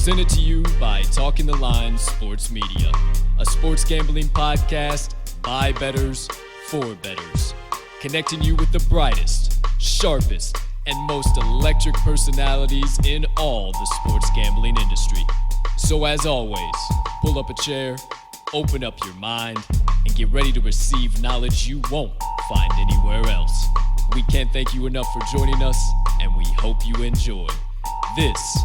Presented to you by Talking the Line Sports Media, a sports gambling podcast by bettors for bettors, connecting you with the brightest, sharpest, and most electric personalities in all the sports gambling industry. So as always, pull up a chair, open up your mind, and get ready to receive knowledge you won't find anywhere else. We can't thank you enough for joining us, and we hope you enjoy. This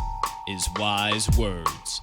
is Wise Words.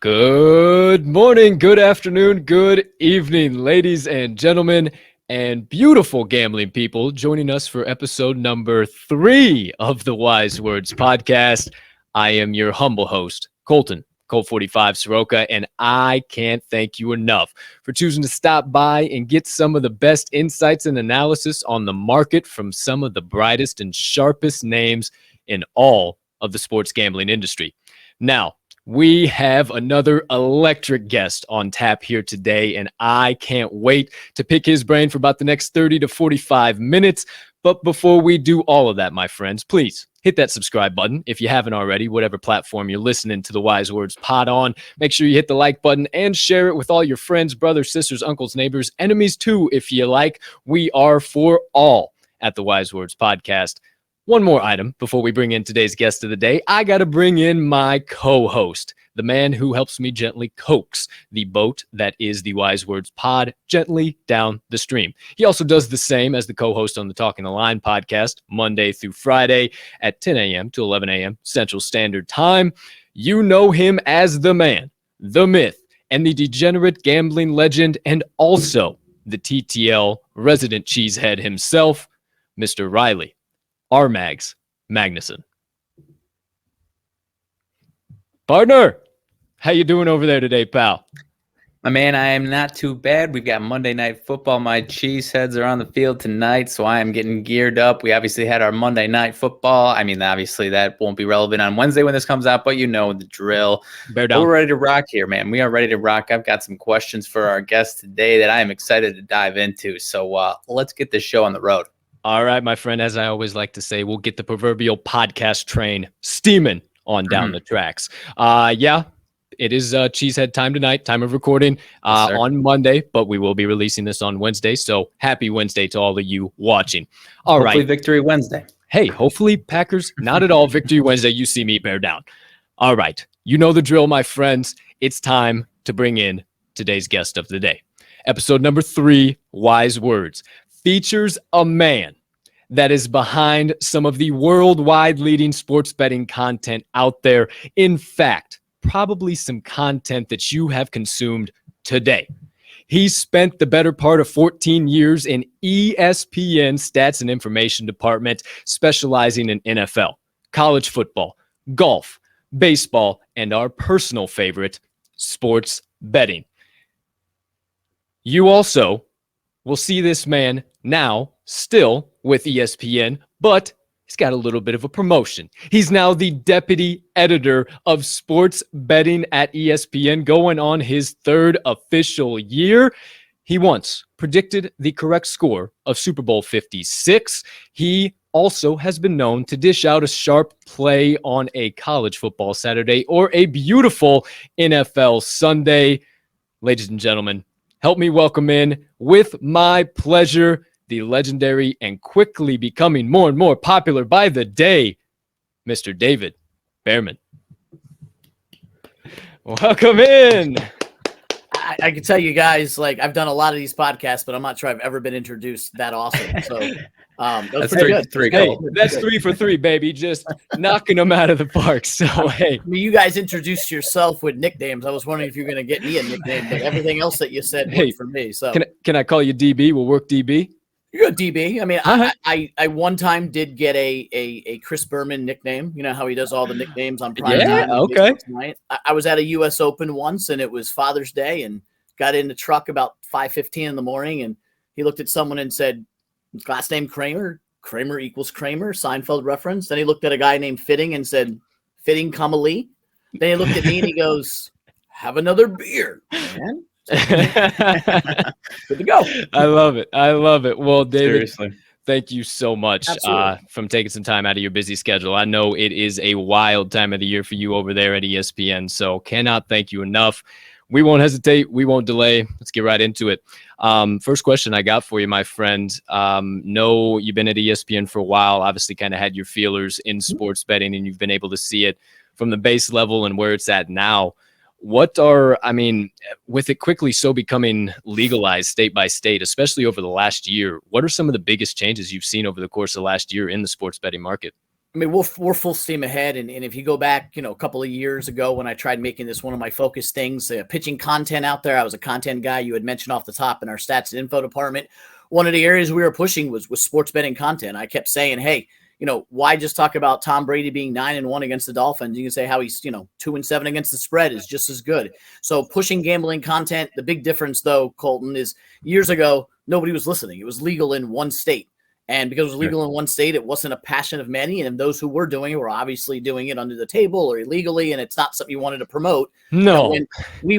Good morning, good afternoon, good evening, ladies and gentlemen, and beautiful gambling people joining us for episode number 3 of the Wise Words podcast. I am your humble host, Colt 45 Soroka, and I can't thank you enough for choosing to stop by and get some of the best insights and analysis on the market from some of the brightest and sharpest names in all of the sports gambling industry. Now, we have another electric guest on tap here today, and I can't wait to pick his brain for about the next 30 to 45 minutes. But before we do all of that, my friends, please hit that subscribe button if you haven't already, whatever platform you're listening to the Wise Words pod on. Make sure you hit the like button and share it with all your friends, brothers, sisters, uncles, neighbors, enemies too, if you like. We are for all at the Wise Words podcast. One more item before we bring in today's guest of the day. I got to bring in my co-host, the man who helps me gently coax the boat that is the Wise Words pod gently down the stream. He also does the same as the co-host on the Talking the Line podcast, Monday through Friday at 10 a.m. to 11 a.m. Central Standard Time. You know him as the man, the myth, and the degenerate gambling legend, and also the TTL resident cheesehead himself, Mr. Riley RMags Magnuson. Partner, how you doing over there today, pal? My man, I am not too bad. We've got Monday Night Football. My cheeseheads are on the field tonight, so I am getting geared up. We obviously had our Monday Night Football. I mean, obviously that won't be relevant on Wednesday when this comes out, but you know the drill. Bear down. We're ready to rock here, man. We are ready to rock. I've got some questions for our guest today that I am excited to dive into. So let's get this show on the road. All right, my friend, as I always like to say, we'll get the proverbial podcast train steaming on down the tracks. It is Cheesehead time tonight, time of recording on Monday, but we will be releasing this on Wednesday. So happy Wednesday to all of you watching. Hopefully Victory Wednesday. Hey, hopefully Packers, not at all Victory Wednesday. You see me bear down. All right. You know the drill, my friends. It's time to bring in today's guest of the day. Episode number 3, Wise Words, features a man that is behind some of the worldwide leading sports betting content out there. In fact, probably some content that you have consumed today. He spent the better part of 14 years in ESPN Stats and Information Department, specializing in NFL, college football, golf, baseball, and our personal favorite, sports betting. You also will see this man now still with ESPN, but he's got a little bit of a promotion. He's now the deputy editor of sports betting at ESPN, going on his 3rd official year. He once predicted the correct score of Super Bowl 56. He also has been known to dish out a sharp play on a college football Saturday or a beautiful NFL Sunday. Ladies and gentlemen, help me welcome in, with my pleasure, the legendary and quickly becoming more and more popular by the day, Mr. David Bearman. Welcome in. I can tell you guys, like, I've done a lot of these podcasts, but I'm not sure I've ever been introduced that awesome. So that's pretty good. Hey, that's 3 for 3, baby. Just knocking them out of the park. So, hey. I mean, you guys introduced yourself with nicknames. I was wondering if you're going to get me a nickname, but everything else that you said worked for me. So can I call you DB? We'll work DB. You're a DB. I mean, I one time did get a Chris Bearman nickname. You know how he does all the nicknames on prime time. Yeah, okay. I was at a U.S. Open once, and it was Father's Day, and got in the truck about 5:15 in the morning, and he looked at someone and said, last name Kramer, Kramer equals Kramer, Seinfeld reference. Then he looked at a guy named Fitting and said, fitting Kamali. Then he looked at me and he goes, "Have another beer, man." Good to go. I love it. I love it. Well, David, Seriously. thank you so much Absolutely. from taking some time out of your busy schedule. I know it is a wild time of the year for you over there at ESPN, so cannot thank you enough. We won't hesitate. We won't delay. Let's get right into it. First question I got for you, my friend. Know you've been at ESPN for a while, obviously kind of had your feelers in sports betting, and you've been able to see it from the base level and where it's at now. With it quickly so becoming legalized state by state, especially over the last year, what are some of the biggest changes you've seen over the course of last year in the sports betting market? I mean, we're full steam ahead. And if you go back, a couple of years ago when I tried making this one of my focus things, pitching content out there, I was a content guy. You had mentioned off the top in our stats and info department, one of the areas we were pushing was sports betting content. I kept saying, hey, why just talk about Tom Brady being 9-1 against the Dolphins? You can say how he's, 2-7 against the spread is just as good. So pushing gambling content. The big difference, though, Colton, is years ago, nobody was listening. It was legal in one state. And because it was legal in one state, it wasn't a passion of many. And those who were doing it were obviously doing it under the table or illegally. And it's not something you wanted to promote. No, when we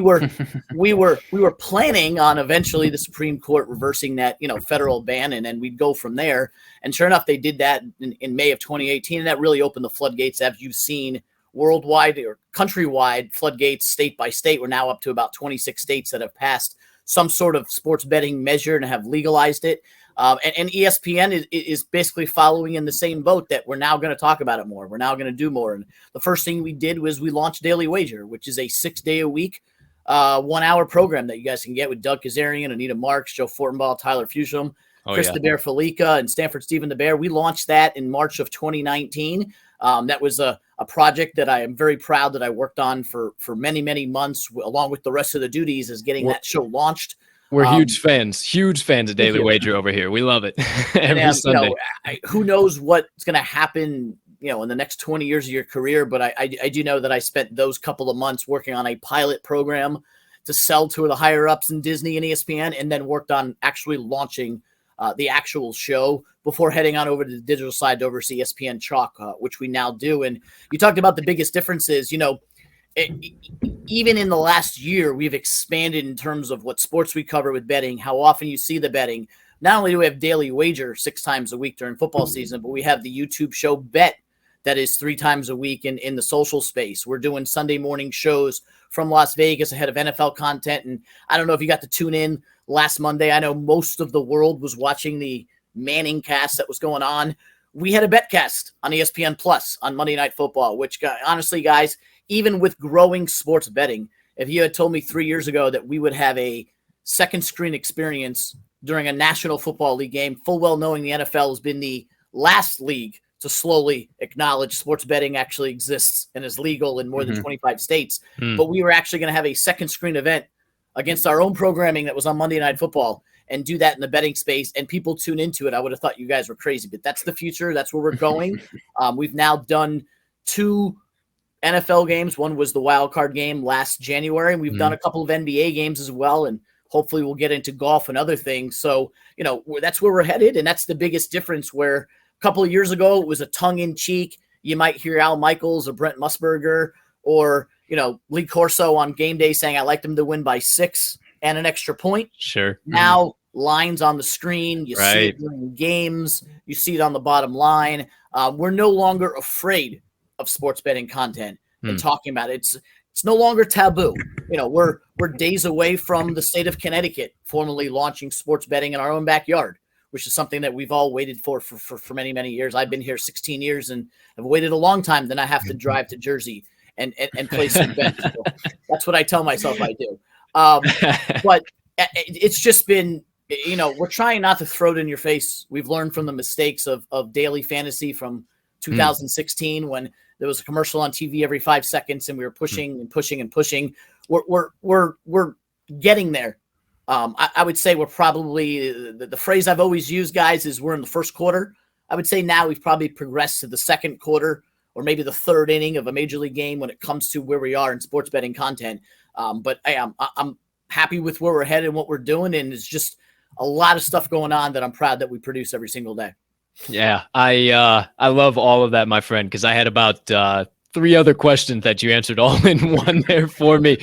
were planning on eventually the Supreme Court reversing that, federal ban, and then we'd go from there. And sure enough, they did that in May of 2018. And that really opened the floodgates, as you've seen, worldwide or countrywide floodgates, state by state. We're now up to about 26 states that have passed some sort of sports betting measure and have legalized it. And ESPN is basically following in the same boat that we're now going to talk about it more. We're now going to do more. And the first thing we did was we launched Daily Wager, which is a 6-day-a-week, 1-hour program that you guys can get with Doug Kazarian, Anita Marks, Joe Fortenbaugh, Tyler Fusham, Chris DeBear Felica, and Stanford Stephen DeBear. We launched that in March of 2019. That was a project that I am very proud that I worked on for many, many months, along with the rest of the duties, is getting that show launched. We're huge fans of Daily Wager over here. We love it every Sunday. Who knows what's going to happen, in the next 20 years of your career. But I do know that I spent those couple of months working on a pilot program to sell to the higher ups in Disney and ESPN, and then worked on actually launching the actual show before heading on over to the digital side to oversee ESPN Chalk, which we now do. And you talked about the biggest differences, even in the last year, we've expanded in terms of what sports we cover with betting, how often you see the betting. Not only do we have Daily Wager 6 times a week during football season, but we have the YouTube show Bet that is 3 times a week in the social space. We're doing Sunday morning shows from Las Vegas ahead of NFL content. And I don't know if you got to tune in last Monday. I know most of the world was watching the Manning cast that was going on. We had a betcast on ESPN Plus on Monday Night Football, which honestly, guys, even with growing sports betting, if you had told me 3 years ago that we would have a second screen experience during a National Football League game, full well knowing the NFL has been the last league to slowly acknowledge sports betting actually exists and is legal in more than 25 states. But we were actually going to have a second screen event against our own programming that was on Monday Night Football and do that in the betting space, and people tune into it. I would have thought you guys were crazy, but that's the future. That's where we're going. We've now done 2 NFL games. One was the wild card game last January, and we've done a couple of NBA games as well, and hopefully we'll get into golf and other things. So, that's where we're headed, and that's the biggest difference, where a couple of years ago it was a tongue-in-cheek. You might hear Al Michaels or Brent Musburger or, Lee Corso on game day saying, I like them to win by 6 and an extra point. Sure. Now lines on the screen, you see it during games, you see it on the bottom line. We're no longer afraid of sports betting content and talking about it. It's no longer taboo. We're days away from the state of Connecticut formally launching sports betting in our own backyard, which is something that we've all waited for many, many years. I've been here 16 years and I've waited a long time. Then I have to drive to Jersey and play some bets. So that's what I tell myself I do. But it's just been, we're trying not to throw it in your face. We've learned from the mistakes of daily fantasy from 2016 when there was a commercial on TV every 5 seconds and we were pushing and pushing and pushing. We're getting there. I would say we're probably the phrase I've always used, guys, is we're in the first quarter. I would say now we've probably progressed to the second quarter or maybe the third inning of a major league game when it comes to where we are in sports betting content. But I'm happy with where we're headed and what we're doing. And it's just a lot of stuff going on that I'm proud that we produce every single day. Yeah, I love all of that, my friend, because I had about three other questions that you answered all in one there for me.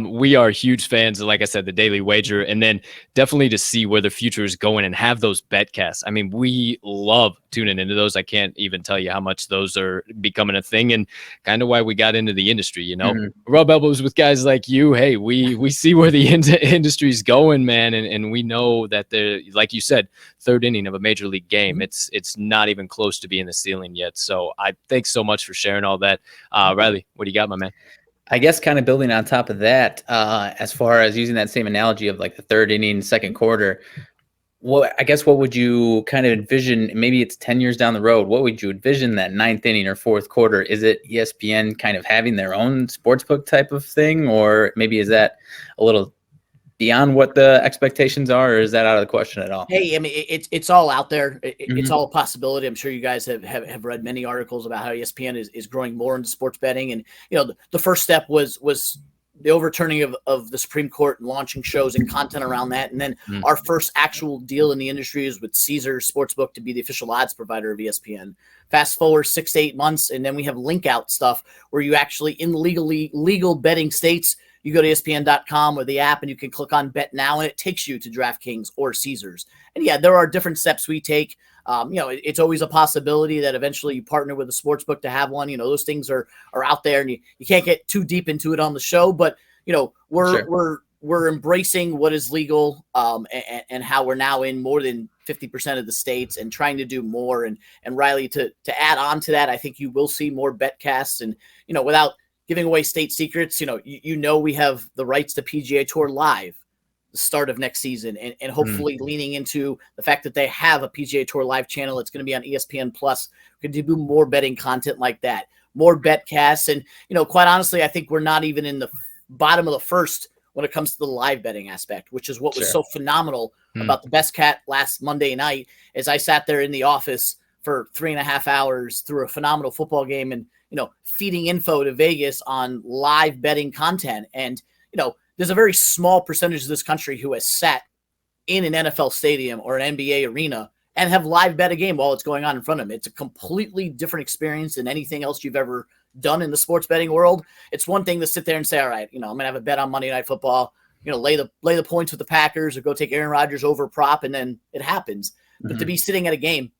We are huge fans of, like I said, the Daily Wager, and then definitely to see where the future is going and have those betcasts. I mean, we love tuning into those. I can't even tell you how much those are becoming a thing, and kind of why we got into the industry, you know. Rub elbows with guys like you. Hey, we see where the industry's going, man, and we know that they're, like you said, third inning of a major league game. It's not even close to being the ceiling yet. So I thanks so much for sharing all that. Riley, what do you got, my man? I guess kind of building on top of that, as far as using that same analogy of like the third inning, second quarter, what would you kind of envision? Maybe it's 10 years down the road. What would you envision that ninth inning or fourth quarter? Is it ESPN kind of having their own sportsbook type of thing? Or maybe is that a little beyond what the expectations are, or is that out of the question at all? Hey, I mean, it's all out there. It's all a possibility. I'm sure you guys have read many articles about how ESPN is growing more into sports betting. And, you know, the first step was the overturning of the Supreme Court and launching shows and content around that. And then our first actual deal in the industry is with Caesars Sportsbook to be the official odds provider of ESPN. Fast forward 6 to 8 months, and then we have link out stuff where you actually, in legal betting states, you go to ESPN.com or the app and you can click on Bet Now and it takes you to DraftKings or Caesars. And yeah, there are different steps we take. You know, it's always a possibility that eventually you partner with a sports book to have one. You know, those things are out there, and you can't get too deep into it on the show. But you know, we're embracing what is legal, and how we're now in more than 50% of the states and trying to do more. And Riley, to add on to that, I think you will see more betcasts, and you know, without giving away state secrets, you know, we have the rights to PGA Tour Live the start of next season, and hopefully leaning into the fact that they have a PGA Tour Live channel. It's going to be on ESPN Plus. We're going to do more betting content like that, more betcasts. And, you know, quite honestly, I think we're not even in the bottom of the first when it comes to the live betting aspect, which is what was so phenomenal about the Best Cat last Monday night, as I sat there in the office for 3.5 hours through a phenomenal football game and, you know, feeding info to Vegas on live betting content. And, you know, there's a very small percentage of this country who has sat in an NFL stadium or an NBA arena and have live bet a game while it's going on in front of them. It's a completely different experience than anything else you've ever done in the sports betting world. It's one thing to sit there and say, all right, you know, I'm going to have a bet on Monday Night Football, you know, lay the points with the Packers or go take Aaron Rodgers over prop, and then it happens. But to be sitting at a game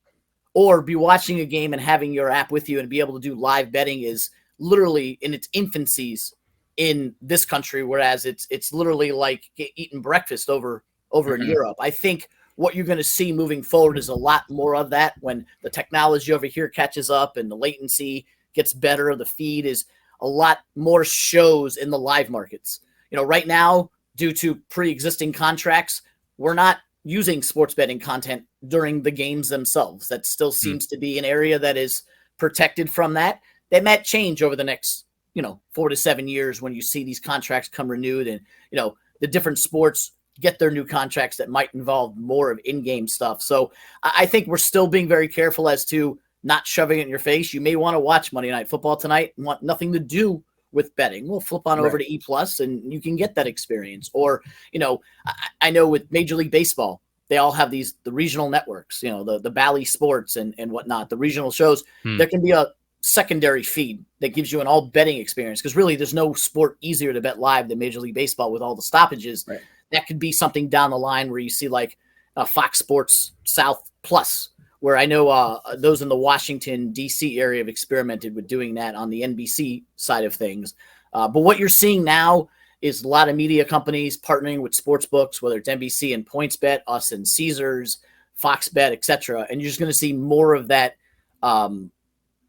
or be watching a game and having your app with you and be able to do live betting is literally in its infancies in this country, whereas it's literally like eating breakfast over in Europe. I think what you're going to see moving forward is a lot more of that when the technology over here catches up and the latency gets better. The feed is a lot more shows in the live markets. You know, right now, due to pre-existing contracts, we're not using sports betting content during the games themselves. That still seems to be an area that is protected from that. That might change over the next, 4 to 7 years when you see these contracts come renewed and, the different sports get their new contracts that might involve more of in-game stuff. So I think we're still being very careful as to not shoving it in your face. You may want to watch Monday Night Football tonight and want nothing to do with betting. We'll flip on over to E Plus and you can get that experience. Or, I know with Major League Baseball, they all have the regional networks, the Bally Sports and whatnot, the regional shows. There can be a secondary feed that gives you an all betting experience, because really there's no sport easier to bet live than Major League Baseball with all the stoppages. Right. That could be something down the line where you see like Fox Sports South Plus, where I know those in the Washington, D.C. area have experimented with doing that on the NBC side of things. But what you're seeing now is a lot of media companies partnering with sports books, whether it's NBC and PointsBet, us and Caesars, Fox Bet, etc. And you're just going to see more of that.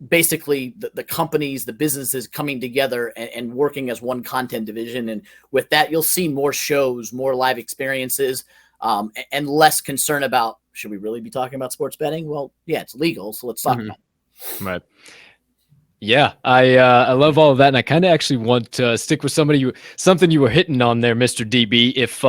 Basically, the companies, the businesses coming together and working as one content division. And with that, you'll see more shows, more live experiences, and less concern about, should we really be talking about sports betting? Well, yeah, it's legal, so let's talk about it. Right. Yeah, I love all of that, and I kind of actually want to stick with something you were hitting on there, Mr. DB, if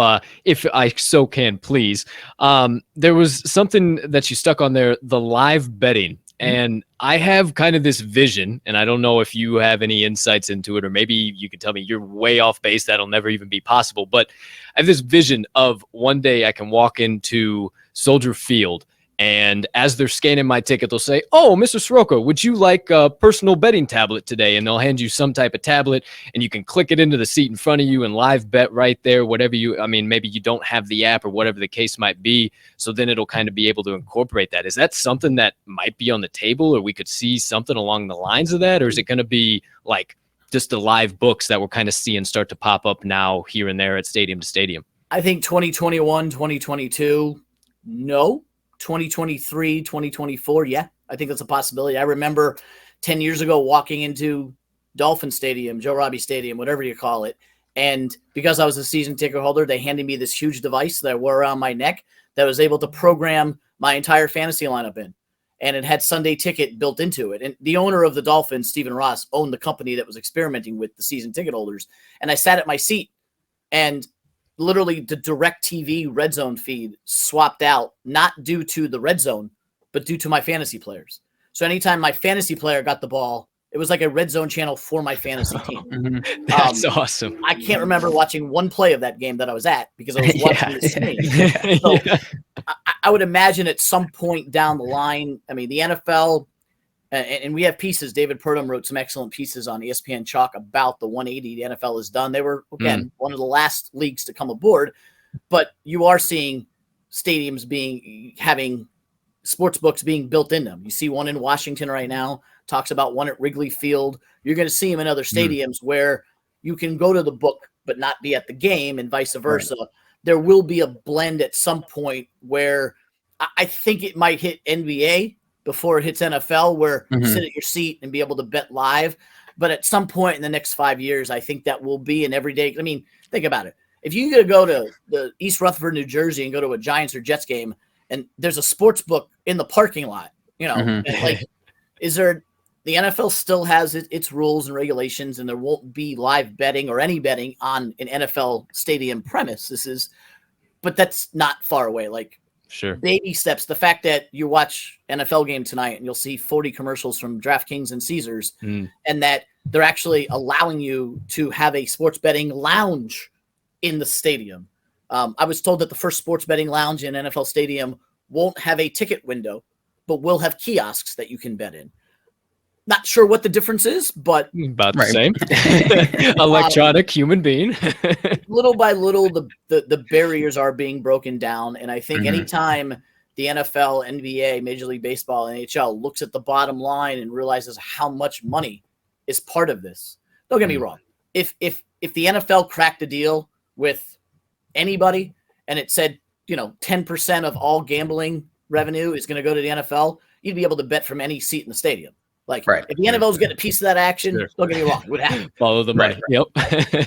I so can, please. There was something that you stuck on there, the live betting. And I have kind of this vision, and I don't know if you have any insights into it, or maybe you can tell me you're way off base. That'll never even be possible. But I have this vision of one day I can walk into Soldier Field And as they're scanning my ticket, they'll say, "Oh, Mr. Soroka, would you like a personal betting tablet today?" And they'll hand you some type of tablet, and you can click it into the seat in front of you and live bet right there, whatever maybe you don't have the app or whatever the case might be. So then it'll kind of be able to incorporate that. Is that something that might be on the table, or we could see something along the lines of that? Or is it going to be like just the live books that we're kind of seeing start to pop up now here and there at stadium to stadium? I think 2021, 2022, no. 2023, 2024, yeah, I think that's a possibility. I remember 10 years ago walking into Dolphin Stadium, Joe Robbie Stadium, whatever you call it, and because I was a season ticket holder, they handed me this huge device that I wore around my neck that was able to program my entire fantasy lineup in, and it had Sunday Ticket built into it. And the owner of the Dolphins, Stephen Ross, owned the company that was experimenting with the season ticket holders, and I sat at my seat, and literally the DirecTV Red Zone feed swapped out, not due to the Red Zone, but due to my fantasy players. So anytime my fantasy player got the ball, it was like a Red Zone channel for my fantasy team. That's awesome. I can't remember watching one play of that game that I was at because I was watching the screen. So I would imagine at some point down the line, I mean, the NFL, and we have pieces. David Purdom wrote some excellent pieces on ESPN Chalk about the 180 the NFL has done. They were, again, one of the last leagues to come aboard, but you are seeing stadiums having sports books being built in them. You see one in Washington right now, talks about one at Wrigley Field. You're going to see them in other stadiums where you can go to the book but not be at the game, and vice versa. Right. There will be a blend at some point where I think it might hit NBA before it hits NFL, where you sit at your seat and be able to bet live. But at some point in the next 5 years, I think that will be an everyday. I mean, think about it. If you could go to the East Rutherford, New Jersey, and go to a Giants or Jets game, and there's a sports book in the parking lot, and like, is there? The NFL still has its rules and regulations, and there won't be live betting or any betting on an NFL stadium premise. But that's not far away. Like, sure, baby steps. The fact that you watch NFL game tonight and you'll see 40 commercials from DraftKings and Caesars, and that they're actually allowing you to have a sports betting lounge in the stadium. I was told that the first sports betting lounge in NFL stadium won't have a ticket window, but will have kiosks that you can bet in. Not sure what the difference is, but about the same. Electronic human being. Little by little, the barriers are being broken down. And I think anytime the NFL, NBA, Major League Baseball, NHL looks at the bottom line and realizes how much money is part of this. Don't get me wrong. If the NFL cracked a deal with anybody and it said, 10% of all gambling revenue is going to go to the NFL, you'd be able to bet from any seat in the stadium. Like, if the NFL is getting a piece of that action, don't get me wrong, it would happen. Follow the money. Yep.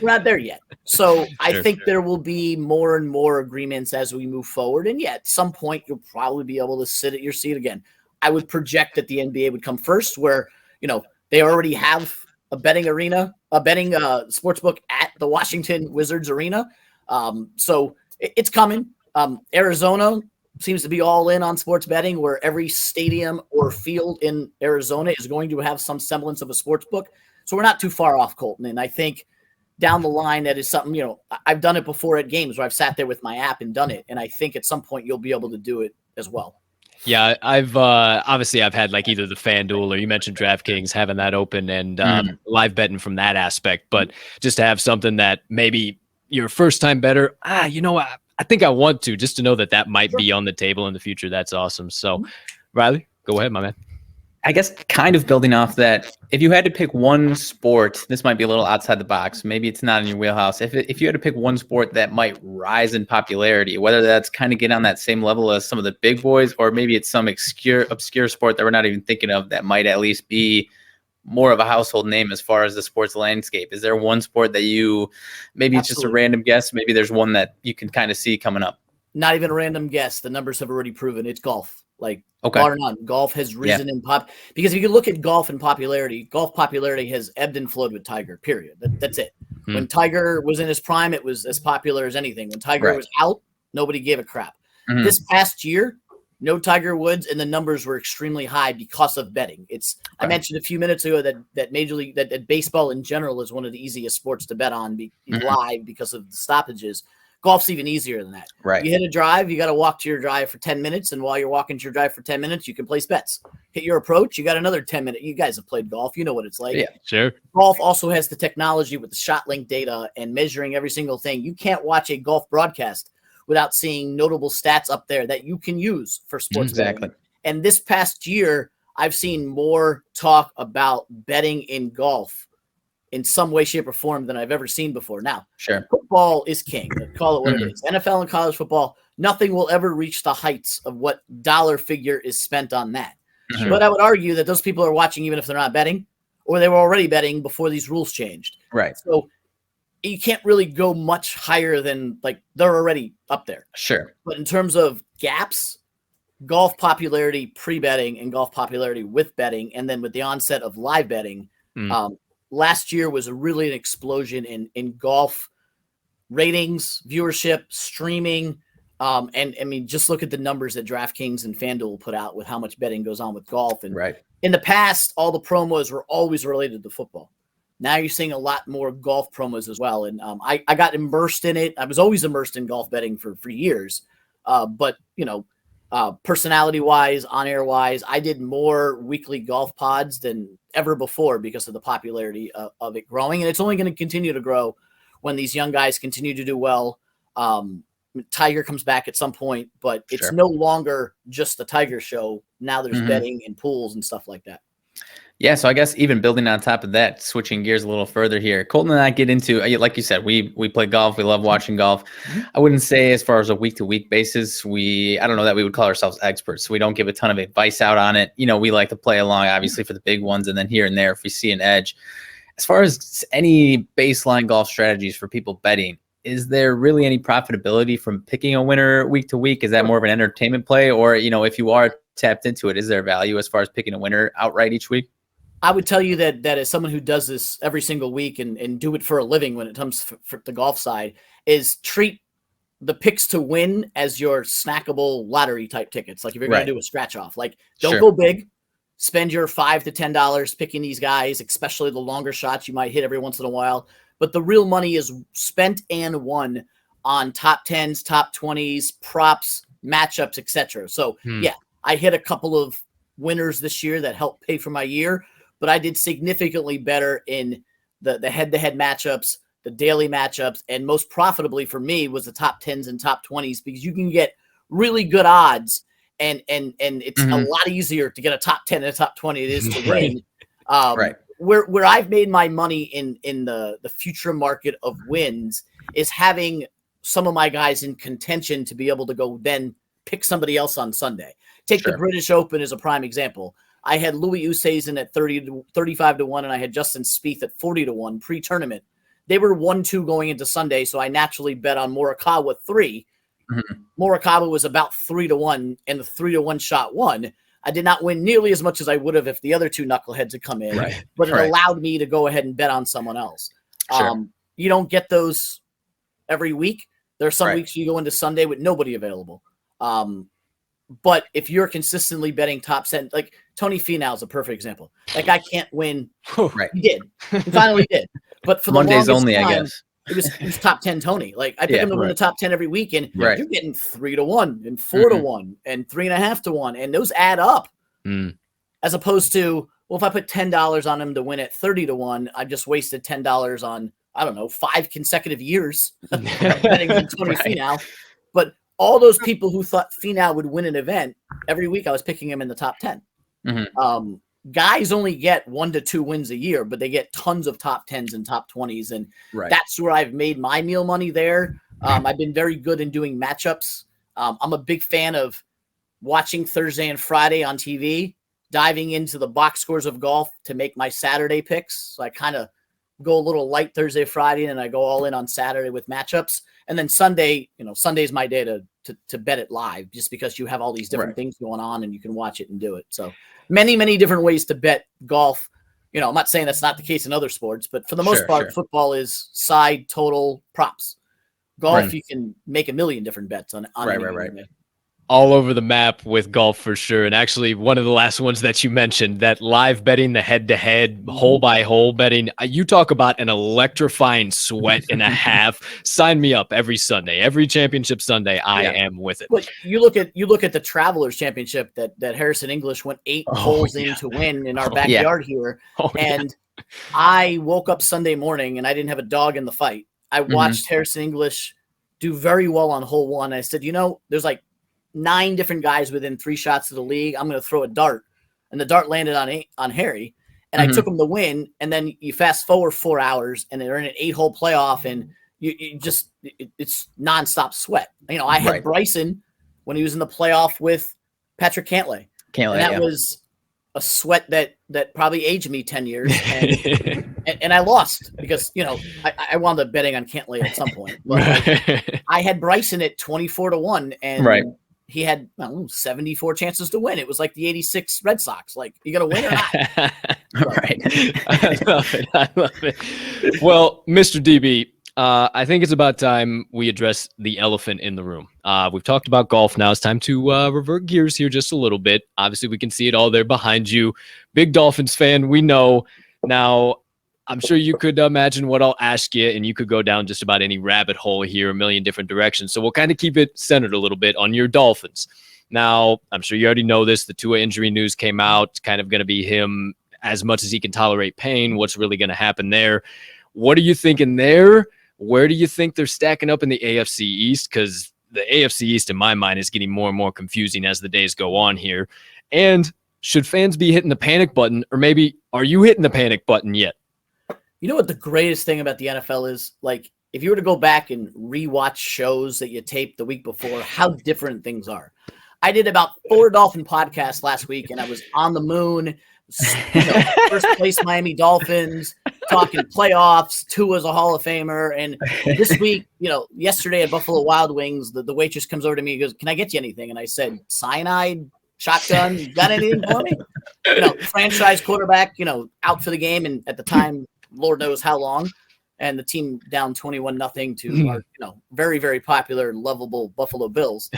We're not there yet. So I think there will be more and more agreements as we move forward. And at some point, you'll probably be able to sit at your seat again. I would project that the NBA would come first, where, they already have a betting sportsbook at the Washington Wizards arena. So it's coming. Arizona seems to be all in on sports betting, where every stadium or field in Arizona is going to have some semblance of a sports book. So we're not too far off, Colton. And I think down the line, that is something, I've done it before at games where I've sat there with my app and done it. And I think at some point you'll be able to do it as well. Yeah, I've obviously I've had like either the FanDuel or you mentioned DraftKings having that open and live betting from that aspect. But just to have something that maybe you're a first time bettor, I think I want to, just to know that might be on the table in the future. That's awesome. So, Riley, go ahead, my man. I guess kind of building off that, if you had to pick one sport, this might be a little outside the box. Maybe it's not in your wheelhouse. If you had to pick one sport that might rise in popularity, whether that's kind of get on that same level as some of the big boys, or maybe it's some obscure sport that we're not even thinking of that might at least be more of a household name as far as the sports landscape. Is there one sport that maybe it's just a random guess, maybe there's one that you can kind of see coming up? Not even a random guess. The numbers have already proven it's golf. Like, bar none. Golf has risen in pop. Because if you look at golf and popularity, golf popularity has ebbed and flowed with Tiger, period. That's it. When Tiger was in his prime, it was as popular as anything. When Tiger was out, nobody gave a crap. This past year, no Tiger Woods, and the numbers were extremely high because of betting. I mentioned a few minutes ago that Major League, that baseball in general is one of the easiest sports to bet on live because of the stoppages. Golf's even easier than that. Right. You hit a drive, you got to walk to your drive for 10 minutes. And while you're walking to your drive for 10 minutes, you can place bets. Hit your approach, you got another 10 minutes. You guys have played golf. You know what it's like. Yeah, sure. Golf also has the technology with the shot link data and measuring every single thing. You can't watch a golf broadcast without seeing notable stats up there that you can use for sports Exactly. betting. And this past year, I've seen more talk about betting in golf in some way, shape, or form than I've ever seen before. Now, Sure. football is king. Call it what it is. NFL and college football, nothing will ever reach the heights of what dollar figure is spent on that. Sure. But I would argue that those people are watching even if they're not betting, or they were already betting before these rules changed. Right. So you can't really go much higher than like they're already up there. Sure. But in terms of gaps, golf popularity pre-betting and golf popularity with betting, and then with the onset of live betting, last year was really an explosion in golf ratings, viewership, streaming. And I mean, just look at the numbers that DraftKings and FanDuel put out with how much betting goes on with golf. And in the past, all the promos were always related to football. Now you're seeing a lot more golf promos as well. And I got immersed in it. I was always immersed in golf betting for years. But, you know, personality-wise, on-air-wise, I did more weekly golf pods than ever before because of the popularity of it growing. And it's only going to continue to grow when these young guys continue to do well. Tiger comes back at some point, but it's no longer just the Tiger show. Now there's betting and pools and stuff like that. Yeah, so I guess even building on top of that, switching gears a little further here, Colton and I get into, like you said, we play golf. We love watching golf. I wouldn't say as far as a week-to-week basis, I don't know that we would call ourselves experts. So we don't give a ton of advice out on it. You know, we like to play along, obviously, for the big ones, and then here and there, if we see an edge. As far as any baseline golf strategies for people betting, is there really any profitability from picking a winner week to week? Is that more of an entertainment play? Or, you know, if you are tapped into it, is there value as far as picking a winner outright each week? I would tell you that as someone who does this every single week and do it for a living when it comes for the golf side, is treat the picks to win as your snackable lottery type tickets. Like if you're going to do a scratch off, like don't go big, spend your $5 to $10 picking these guys, especially the longer shots you might hit every once in a while. But the real money is spent and won on top 10s, top 20s, props, matchups, etc. So yeah, I hit a couple of winners this year that helped pay for my year, but I did significantly better in the head-to-head matchups, the daily matchups, and most profitably for me was the top 10s and top 20s because you can get really good odds and it's a lot easier to get a top 10 and a top 20 it is to win. Where I've made my money in the future market of wins is having some of my guys in contention to be able to go then pick somebody else on Sunday. Take the British Open as a prime example. I had Louis Oosthuizen at 35 to 1, and I had Justin Spieth at 40 to 1 pre-tournament. They were 1-2 going into Sunday, so I naturally bet on Morikawa 3. Morikawa was about 3 to 1, and the 3 to 1 shot won. I did not win nearly as much as I would have if the other two knuckleheads had come in, but it allowed me to go ahead and bet on someone else. You don't get those every week. There are some weeks you go into Sunday with nobody available. But if you're consistently betting top 10, like Tony Finau is a perfect example. That guy can't win. He did. He finally did. But for Mondays the only, time, I guess. It was top 10 Tony. Like I pick him to win the top 10 every week, and you're getting 3 to 1 and 4 to 1 and 3.5 to 1, and those add up. As opposed to, well, if I put $10 on him to win at 30 to 1, I just wasted $10 on, I don't know, 5 consecutive years betting on Tony Finau. But all those people who thought Finau would win an event, every week I was picking him in the top 10. Guys only get 1 to 2 wins a year, but they get tons of top 10s and top 20s. And that's where I've made my meal money there. I've been very good in doing matchups. I'm a big fan of watching Thursday and Friday on TV, diving into the box scores of golf to make my Saturday picks. So I kind of go a little light Thursday, Friday, and I go all in on Saturday with matchups. And then Sunday, Sunday's my day to bet it live just because you have all these different things going on and you can watch it and do it. So many, many different ways to bet golf. I'm not saying that's not the case in other sports, but for the most part, football is side, total, props. Golf, you can make a million different bets on. all over the map with golf for sure. And actually, one of the last ones that you mentioned, that live betting, the head-to-head, hole-by-hole betting, you talk about an electrifying sweat and a half. Sign me up every Sunday, every championship Sunday. I am with it. But you look at the Travelers Championship that Harrison English went 8 holes in to win in our backyard here, and I woke up Sunday morning and I didn't have a dog in the fight. I watched Harrison English do very well on hole 1. I said, there's like 9 different guys within 3 shots of the league. I'm going to throw a dart, and the dart landed on Harry, and I took him to win. And then you fast forward 4 hours, and they're in an 8-hole playoff, and it's nonstop sweat. I had Bryson when he was in the playoff with Patrick Cantlay, and that was a sweat that probably aged me 10 years, and I lost because I wound up betting on Cantlay at some point. But I had Bryson at 24-1, and he had 74 chances to win. It was like the 86 Red Sox. Like, you got to win or not. I love it. Well, Mr. DB, I think it's about time we address the elephant in the room. We've talked about golf. Now it's time to revert gears here just a little bit. Obviously, we can see it all there behind you. Big Dolphins fan, we know. Now, I'm sure you could imagine what I'll ask you, and you could go down just about any rabbit hole here, a million different directions. So we'll kind of keep it centered a little bit on your Dolphins. Now, I'm sure you already know this. The Tua injury news came out. It's kind of going to be him as much as he can tolerate pain. What's really going to happen there? What are you thinking there? Where do you think they're stacking up in the AFC East? Because the AFC East, in my mind, is getting more and more confusing as the days go on here. And should fans be hitting the panic button? Or maybe, are you hitting the panic button yet? You know what the greatest thing about the NFL is? Like, if you were to go back and rewatch shows that you taped the week before, how different things are. I did about 4 Dolphin podcasts last week, and I was on the moon, first place Miami Dolphins, talking playoffs. Tua's a Hall of Famer. And this week, yesterday at Buffalo Wild Wings, the waitress comes over to me and goes, "Can I get you anything?" And I said, "Cyanide, shotgun, you got anything for me?" Franchise quarterback, out for the game. And at the time, Lord knows how long, and the team down 21-0 to our, very, very popular and lovable Buffalo Bills.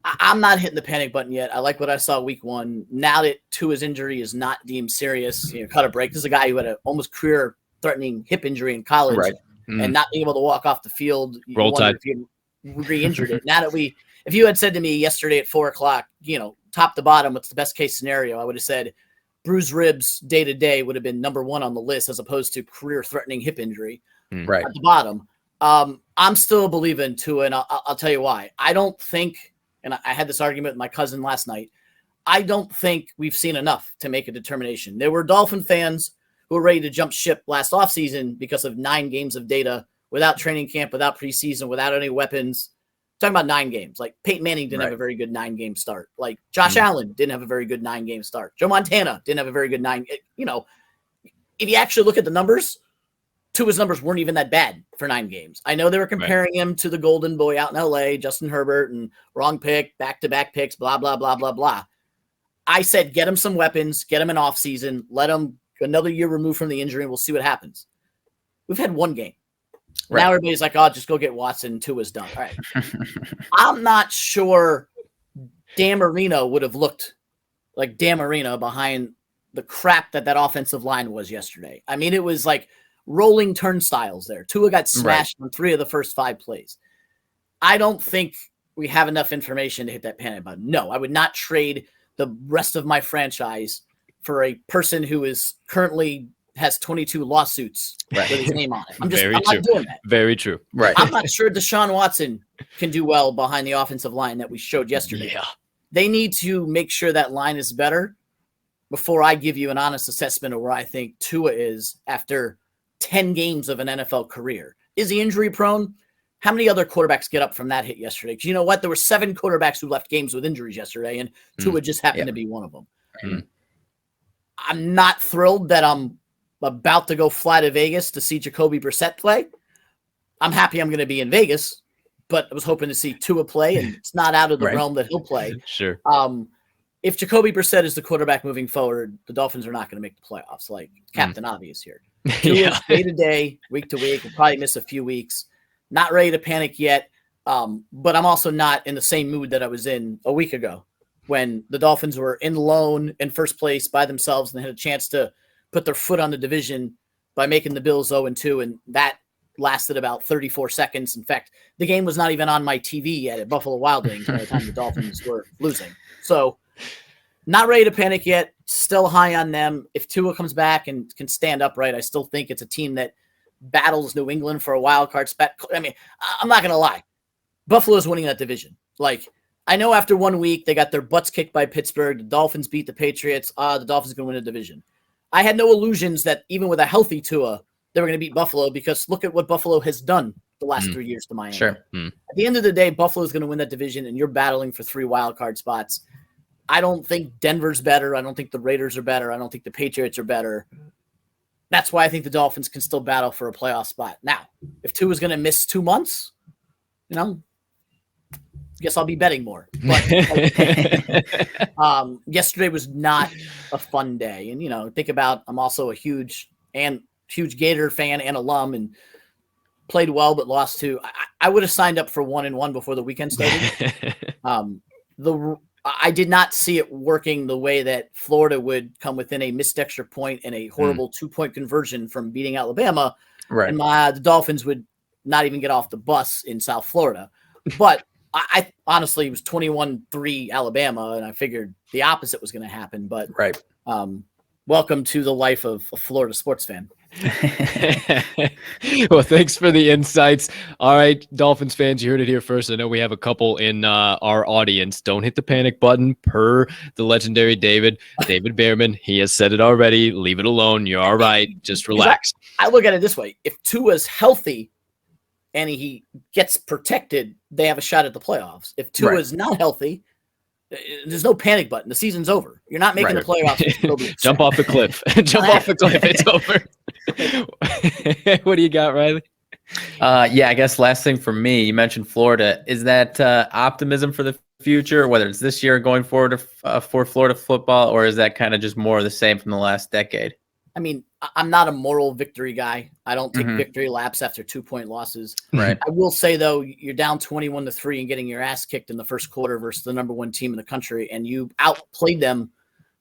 I'm not hitting the panic button yet. I like what I saw week 1. Now that Tua's injury is not deemed serious, cut a break. This is a guy who had an almost career-threatening hip injury in college, and not being able to walk off the field. Roll Tide. If you re-injured it. Now that if you had said to me yesterday at 4:00, top to bottom, what's the best case scenario? I would have said bruised ribs day to day would have been number 1 on the list, as opposed to career-threatening hip injury at the bottom. I'm still believing Tua, and I'll tell you why. I don't think, and I had this argument with my cousin last night, I don't think we've seen enough to make a determination. There were Dolphin fans who were ready to jump ship last offseason because of 9 games of data, without training camp, without preseason, without any weapons. Talking about 9 games. Like, Peyton Manning didn't have a very good 9-game start. Like, Josh Allen didn't have a very good 9-game start. Joe Montana didn't have a very good 9. If you actually look at the numbers, Tua's numbers weren't even that bad for 9 games. I know they were comparing him to the golden boy out in LA, Justin Herbert, and wrong pick, back-to-back picks, blah, blah, blah, blah, blah. I said, get him some weapons, get him an offseason, let him another year removed from the injury, and we'll see what happens. We've had 1 game. Now everybody's like, "Oh, just go get Watson. Tua's done." All right. I'm not sure Dan Marino would have looked like Dan Marino behind the crap that offensive line was yesterday. I mean, it was like rolling turnstiles there. Tua got smashed on 3 of the first 5 plays. I don't think we have enough information to hit that panic button. No, I would not trade the rest of my franchise for a person who is currently has 22 lawsuits with his name on it. I'm not doing that. Very true. Right. I'm not sure Deshaun Watson can do well behind the offensive line that we showed yesterday. Yeah. They need to make sure that line is better before I give you an honest assessment of where I think Tua is after 10 games of an NFL career. Is he injury prone? How many other quarterbacks get up from that hit yesterday? Because you know what? There were 7 quarterbacks who left games with injuries yesterday, and Tua just happened to be one of them. I'm not thrilled that I'm about to go fly to Vegas to see Jacoby Brissett play. I'm happy I'm going to be in Vegas, but I was hoping to see Tua play, and it's not out of the realm that he'll play. Sure. If Jacoby Brissett is the quarterback moving forward, the Dolphins are not going to make the playoffs. Like Captain Obvious here. Day to day, week to week. We'll probably miss a few weeks. Not ready to panic yet. But I'm also not in the same mood that I was in a week ago when the Dolphins were in first place by themselves and had a chance to put their foot on the division by making the Bills 0-2, and that lasted about 34 seconds. In fact, the game was not even on my TV yet at Buffalo Wild Wings by the time the Dolphins were losing. So not ready to panic yet. Still high on them. If Tua comes back and can stand upright, I still think it's a team that battles New England for a wild card spot. I mean, I'm not going to lie. Buffalo's winning that division. Like, I know after 1 week, they got their butts kicked by Pittsburgh. The Dolphins beat the Patriots. The Dolphins are going to win the division. I had no illusions that even with a healthy Tua, they were going to beat Buffalo, because look at what Buffalo has done the last 3 years to Miami. Sure. At the end of the day, Buffalo is going to win that division, and you're battling for 3 wild card spots. I don't think Denver's better. I don't think the Raiders are better. I don't think the Patriots are better. That's why I think the Dolphins can still battle for a playoff spot. Now, if Tua is going to miss 2 months, guess I'll be betting more. But yesterday was not a fun day. And, think about, I'm also a huge Gator fan and alum, and played well but lost to. I would have signed up for 1-1 before the weekend started. I did not see it working the way that Florida would come within a missed extra point and a horrible 2-point conversion from beating Alabama. Right. And the Dolphins would not even get off the bus in South Florida. But I honestly, it was 21-3 Alabama, and I figured the opposite was going to happen. But right. Welcome to the life of a Florida sports fan. Well, thanks for the insights. All right, Dolphins fans, you heard it here first. I know we have a couple in our audience. Don't hit the panic button, per the legendary David Bearman. He has said it already. Leave it alone. You're all right. Just relax. I look at it this way. If Tua's healthy and he gets protected, they have a shot at the playoffs. If Tua is not healthy, there's no panic button. The season's over. You're not making the playoffs. Jump off the cliff. Jump off the cliff. It's over. What do you got, Riley? Yeah, I guess last thing for me, you mentioned Florida. Is that optimism for the future, whether it's this year going forward for Florida football, or is that kind of just more of the same from the last decade? I mean, I'm not a moral victory guy. I don't take victory laps after 2-point losses. Right. I will say, though, you're down 21-3 and getting your ass kicked in the first quarter versus the number 1 team in the country, and you outplayed them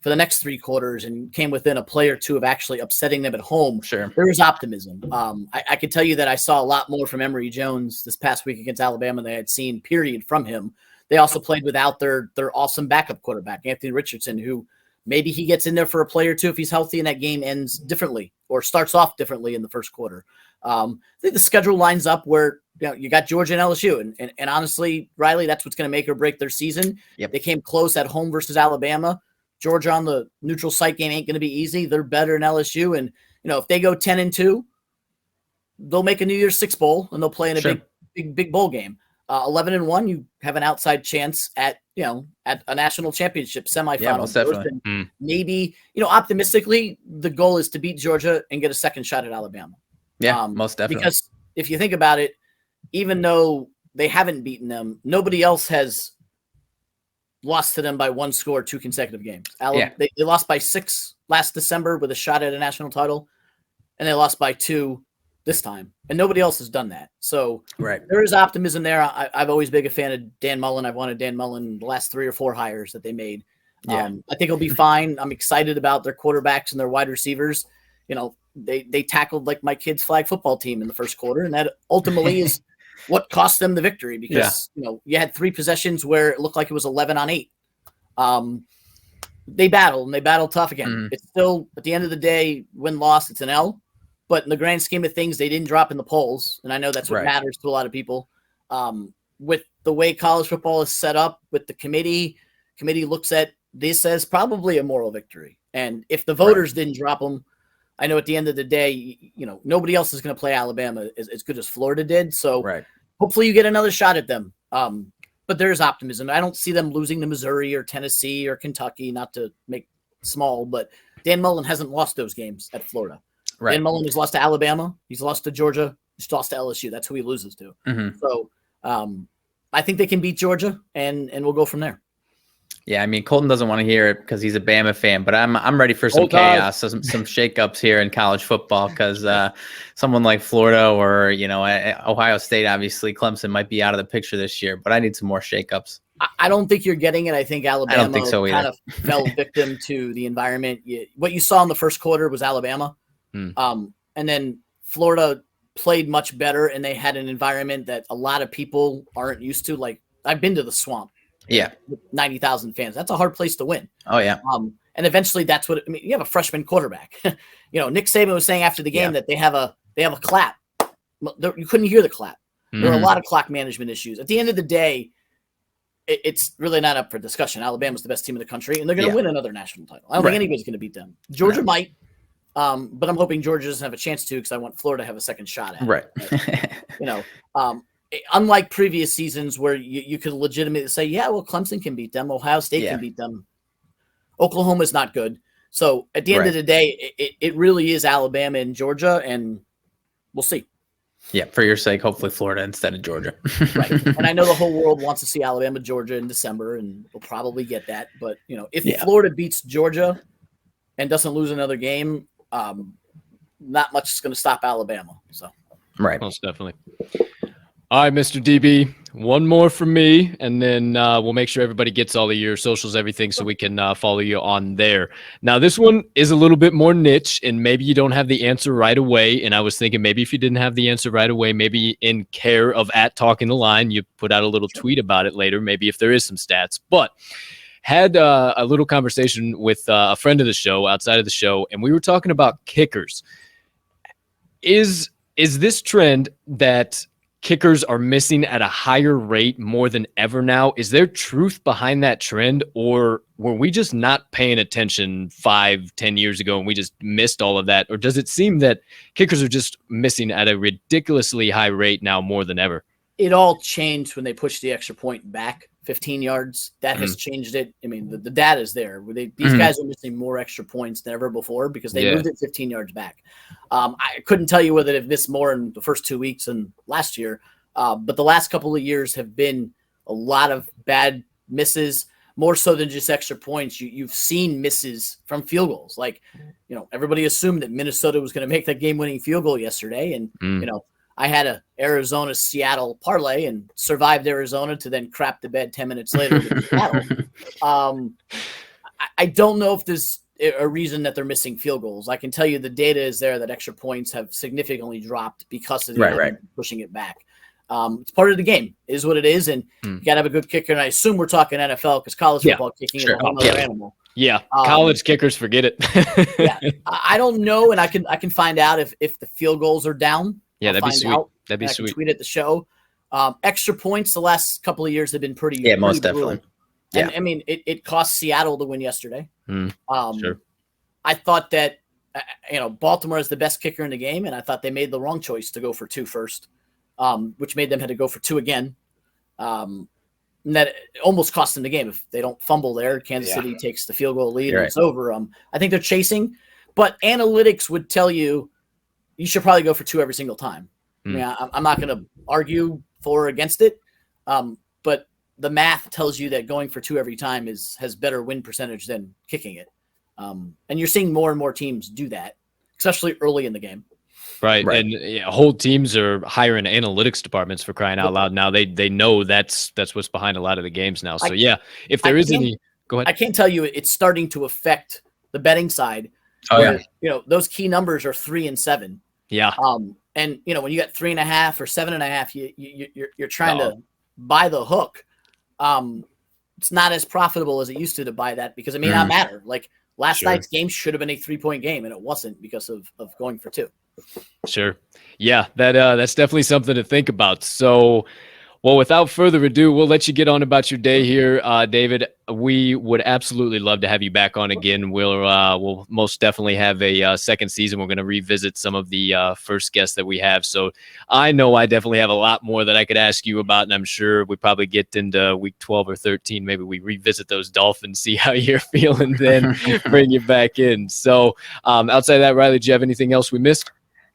for the next 3 quarters and came within a play or two of actually upsetting them at home. Sure. There is optimism. I can tell you that I saw a lot more from Emory Jones this past week against Alabama than I had seen, period, from him. They also played without their awesome backup quarterback, Anthony Richardson, who maybe he gets in there for a play or two if he's healthy and that game ends differently or starts off differently in the first quarter. I think the schedule lines up where you got Georgia and LSU. And honestly, Riley, that's what's going to make or break their season. Yep. They came close at home versus Alabama. Georgia on the neutral site game ain't going to be easy. They're better than LSU. And, if they go 10-2, they'll make a New Year's Six bowl and they'll play in a big bowl game. 11-1, you have an outside chance at a national championship semifinal. Yeah, most definitely. Maybe, optimistically, the goal is to beat Georgia and get a second shot at Alabama. Yeah, most definitely. Because if you think about it, even though they haven't beaten them, nobody else has lost to them by 1 score 2 consecutive games. They lost by 6 last December with a shot at a national title, and they lost by 2 this time, and nobody else has done that. So there is optimism there. I've always been a fan of Dan Mullen. I've wanted Dan Mullen the last 3 or 4 hires that they made. I think he'll be fine. I'm excited about their quarterbacks and their wide receivers. They tackled like my kid's flag football team in the first quarter, and that ultimately is what cost them the victory because you had 3 possessions where it looked like it was 11-8. They battled tough again. It's still, at the end of the day, win-loss, it's an L. But in the grand scheme of things, they didn't drop in the polls. And I know that's what matters to a lot of people. With the way college football is set up, with the committee looks at this as probably a moral victory. And if the voters didn't drop them, I know at the end of the day, nobody else is going to play Alabama as good as Florida did. So hopefully you get another shot at them. But there's optimism. I don't see them losing to Missouri or Tennessee or Kentucky, not to make small, but Dan Mullen hasn't lost those games at Florida. Dan Mullen has lost to Alabama. He's lost to Georgia. He's lost to LSU. That's who he loses to. So I think they can beat Georgia, and we'll go from there. Yeah, I mean, Colton doesn't want to hear it because he's a Bama fan, but I'm ready for some Hold on. chaos, some shakeups here in college football because someone like Florida or Ohio State, obviously Clemson might be out of the picture this year, but I need some more shakeups. I don't think you're getting it. I think Alabama I don't think so kind of fell victim to the environment. What you saw in the first quarter was Alabama, and then Florida played much better, and they had an environment that a lot of people aren't used to. Like, I've been to the Swamp. Yeah. 90,000 fans. That's a hard place to win. Oh, yeah. And eventually that's what, you have a freshman quarterback. Nick Saban was saying after the game that they have a clap. You couldn't hear the clap. There were a lot of clock management issues. At the end of the day, it's really not up for discussion. Alabama's the best team in the country, and they're going to win another national title. I don't think anybody's going to beat them. Georgia might, but I'm hoping Georgia doesn't have a chance to because I want Florida to have a second shot at it. Right. Unlike previous seasons where you could legitimately say, yeah, well, Clemson can beat them. Ohio State can beat them. Oklahoma's not good. So at the end of the day, it really is Alabama and Georgia, and we'll see. Yeah, for your sake, hopefully Florida instead of Georgia. Right. And I know the whole world wants to see Alabama, Georgia in December, and we'll probably get that. But, if Florida beats Georgia and doesn't lose another game, not much is going to stop Alabama. So, right. Most definitely. All right, Mr. DB, one more from me, and then we'll make sure everybody gets all of your socials, everything, so we can follow you on there. Now, this one is a little bit more niche, and maybe you don't have the answer right away. And I was thinking maybe if you didn't have the answer right away, maybe in care of @Talking the Line, you put out a little tweet about it later, maybe if there is some stats. But had a little conversation with a friend of the show, outside of the show, and we were talking about kickers. Is this trend that kickers are missing at a higher rate more than ever now? Is there truth behind that trend, or were we just not paying attention 5-10 years ago and we just missed all of that? Or does it seem that kickers are just missing at a ridiculously high rate now more than ever? It all changed when they pushed the extra point back 15 yards. That has changed it. I mean, the data is there. These guys are missing more extra points than ever before because they moved it 15 yards back. I couldn't tell you whether they've missed more in the first 2 weeks and last year, but the last couple of years have been a lot of bad misses, more so than just extra points. You've seen misses from field goals. Like, everybody assumed that Minnesota was going to make that game-winning field goal yesterday, and I had a Arizona-Seattle parlay and survived Arizona to then crap the bed 10 minutes later with Seattle. I don't know if there's a reason that they're missing field goals. I can tell you the data is there that extra points have significantly dropped because of the pushing it back. It's part of the game. It is what it is, and you got to have a good kicker. And I assume we're talking NFL because college football kicking is a whole other animal. Yeah, college kickers, forget it. I don't know, and I can find out if the field goals are down. Yeah, that'd be sweet. That'd be sweet. Tweet at the show. Extra points the last couple of years have been pretty. Yeah, most definitely. And I mean, it cost Seattle to win yesterday. Sure. I thought that Baltimore is the best kicker in the game, and I thought they made the wrong choice to go for 2 first, which made them have to go for 2 again. And that almost cost them the game. If they don't fumble there, Kansas City takes the field goal lead and it's over. I think they're chasing, but analytics would tell you should probably go for 2 every single time. I mean, I'm not going to argue for or against it, but the math tells you that going for 2 every time has better win percentage than kicking it. And you're seeing more and more teams do that, especially early in the game. Right. And whole teams are hiring analytics departments for crying out loud now. They know that's what's behind a lot of the games now. So if there is any, go ahead. I can't tell you it's starting to affect the betting side. Those key numbers are 3 and 7. Yeah. And when you got 3.5 or 7.5, you're trying to buy the hook. It's not as profitable as it used to buy that because it may not matter. Like last night's game should have been a 3-point game, and it wasn't because of going for 2. Sure. Yeah, that's definitely something to think about. So, well, without further ado, we'll let you get on about your day here, David. We would absolutely love to have you back on again. We'll most definitely have a second season. We're going to revisit some of the first guests that we have. So I know I definitely have a lot more that I could ask you about, and I'm sure we probably get into week 12 or 13. Maybe we revisit those Dolphins, see how you're feeling, then bring you back in. So outside of that, Riley, do you have anything else we missed?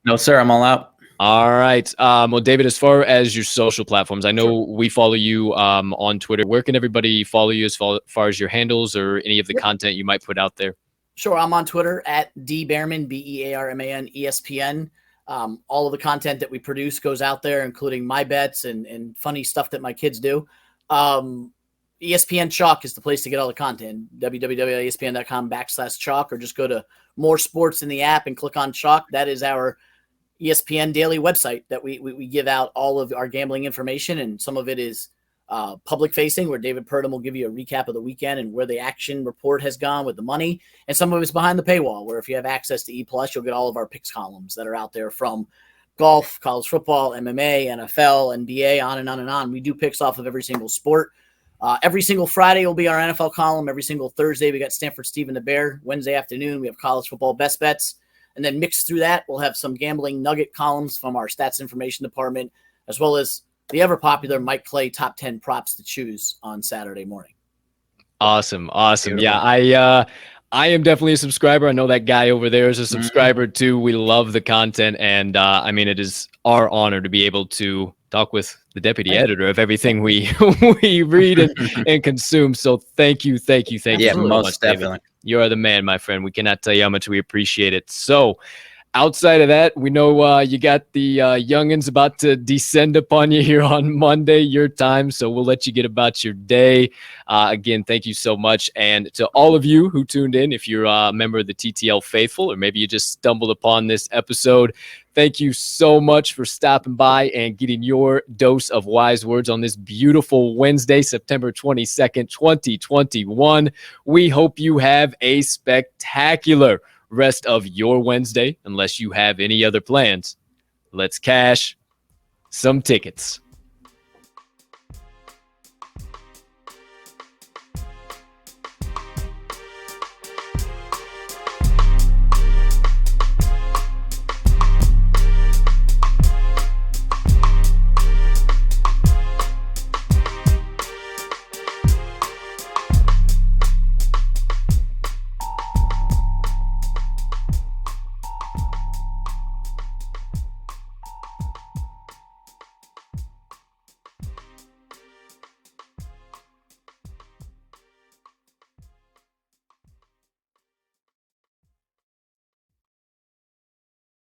No, sir. I'm all out. All right. Well, David, as far as your social platforms, I know we follow you on Twitter. Where can everybody follow you as far as your handles or any of the content you might put out there? Sure. I'm on Twitter at dbearman, Bearman, ESPN. All of the content that we produce goes out there, including my bets and funny stuff that my kids do. ESPN Chalk is the place to get all the content. www.espn.com/chalk, or just go to More Sports in the app and click on Chalk. That is our ESPN daily website that we give out all of our gambling information, and some of it is public facing, where David Purdom will give you a recap of the weekend and where the action report has gone with the money, and some of it's behind the paywall, where if you have access to E+, you'll get all of our picks columns that are out there from golf, college football, MMA, NFL, NBA, on and on and on. We do picks off of every single sport. Every single Friday will be our NFL column. Every single Thursday, we got Stanford Steve and the Bear. Wednesday afternoon, we have college football best bets. And then mixed through that, we'll have some gambling nugget columns from our stats information department, as well as the ever popular Mike Clay top 10 props to choose on Saturday morning. Awesome. Beautiful. Yeah, I am definitely a subscriber. I know that guy over there is a subscriber too. We love the content, and I mean, it is our honor to be able to talk with the deputy editor of everything we we read and consume. So thank you Yeah, so most much, definitely. David. You are the man, my friend. We cannot tell you how much we appreciate it. So outside of that, we know you got the youngins about to descend upon you here on Monday, your time. So we'll let you get about your day. Again, thank you so much. And to all of you who tuned in, if you're a member of the TTL Faithful, or maybe you just stumbled upon this episode, thank you so much for stopping by and getting your dose of wise words on this beautiful Wednesday, September 22nd, 2021. We hope you have a spectacular rest of your Wednesday, unless you have any other plans. Let's cash some tickets.